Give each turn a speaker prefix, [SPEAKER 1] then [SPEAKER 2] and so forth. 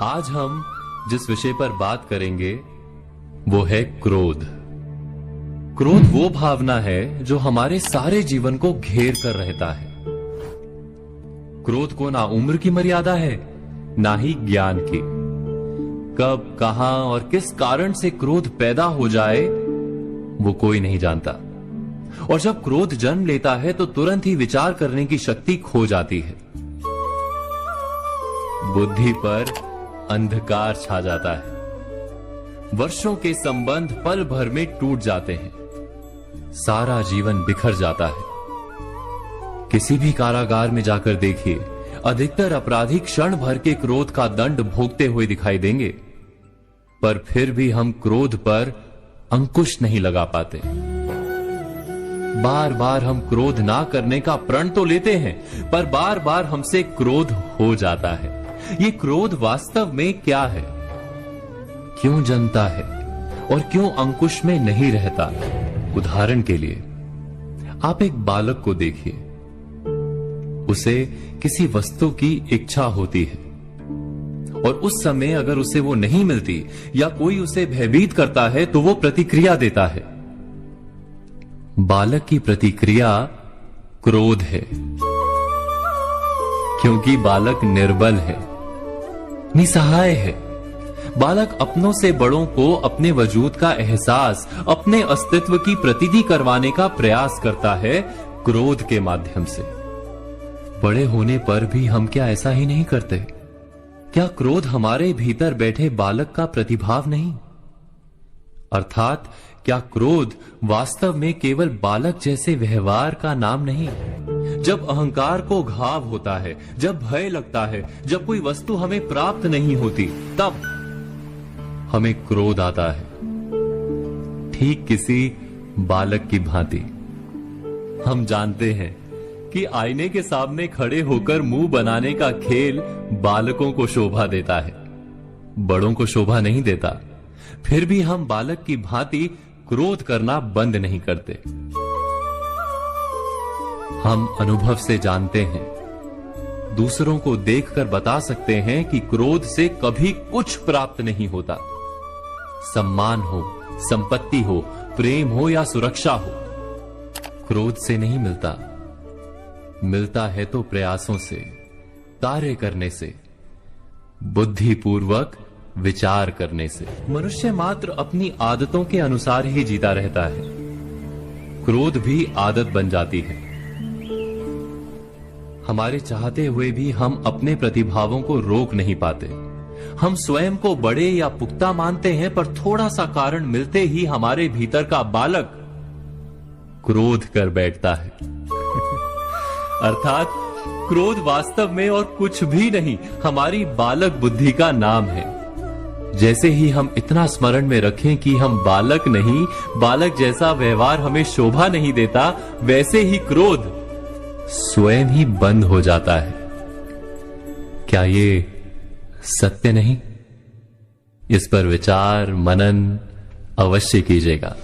[SPEAKER 1] आज हम जिस विषय पर बात करेंगे वो है क्रोध। क्रोध वो भावना है जो हमारे सारे जीवन को घेर कर रहता है। क्रोध को ना उम्र की मर्यादा है, ना ही ज्ञान की। कब, कहां और किस कारण से क्रोध पैदा हो जाए वो कोई नहीं जानता। और जब क्रोध जन्म लेता है तो तुरंत ही विचार करने की शक्ति खो जाती है। बुद्धि पर अंधकार छा जाता है। वर्षों के संबंध पल भर में टूट जाते हैं। सारा जीवन बिखर जाता है। किसी भी कारागार में जाकर देखिए, अधिकतर अपराधी क्षण भर के क्रोध का दंड भोगते हुए दिखाई देंगे, पर फिर भी हम क्रोध पर अंकुश नहीं लगा पाते। बार बार हम क्रोध ना करने का प्रण तो लेते हैं, पर बार बार हमसे क्रोध हो जाता है। ये क्रोध वास्तव में क्या है, क्यों जन्मता है और क्यों अंकुश में नहीं रहता? उदाहरण के लिए आप एक बालक को देखिए। उसे किसी वस्तु की इच्छा होती है और उस समय अगर उसे वो नहीं मिलती या कोई उसे भयभीत करता है तो वो प्रतिक्रिया देता है। बालक की प्रतिक्रिया क्रोध है, क्योंकि बालक निर्बल है, निसहाय है। बालक अपनों से बड़ों को अपने वजूद का एहसास, अपने अस्तित्व की प्रतीति करवाने का प्रयास करता है क्रोध के माध्यम से। बड़े होने पर भी हम क्या ऐसा ही नहीं करते? क्या क्रोध हमारे भीतर बैठे बालक का प्रतिभाव नहीं? अर्थात क्या क्रोध वास्तव में केवल बालक जैसे व्यवहार का नाम नहीं? जब अहंकार को घाव होता है, जब भय लगता है, जब कोई वस्तु हमें प्राप्त नहीं होती, तब हमें क्रोध आता है, ठीक किसी बालक की भांति। हम जानते हैं कि आईने के सामने खड़े होकर मुंह बनाने का खेल बालकों को शोभा देता है, बड़ों को शोभा नहीं देता। फिर भी हम बालक की भांति क्रोध करना बंद नहीं करते। हम अनुभव से जानते हैं, दूसरों को देखकर बता सकते हैं कि क्रोध से कभी कुछ प्राप्त नहीं होता। सम्मान हो, संपत्ति हो, प्रेम हो या सुरक्षा हो, क्रोध से नहीं मिलता। मिलता है तो प्रयासों से, कार्य करने से, बुद्धिपूर्वक विचार करने से। मनुष्य मात्र अपनी आदतों के अनुसार ही जीता रहता है। क्रोध भी आदत बन जाती है। हमारे चाहते हुए भी हम अपने प्रतिभावों को रोक नहीं पाते। हम स्वयं को बड़े या पुख्ता मानते हैं, पर थोड़ा सा कारण मिलते ही हमारे भीतर का बालक क्रोध कर बैठता है। अर्थात क्रोध वास्तव में और कुछ भी नहीं, हमारी बालक बुद्धि का नाम है। जैसे ही हम इतना स्मरण में रखें कि हम बालक नहीं, बालक जैसा व्यवहार हमें शोभा नहीं देता, वैसे ही क्रोध स्वयं ही बंद हो जाता है। क्या ये सत्य नहीं? इस पर विचार मनन अवश्य कीजिएगा।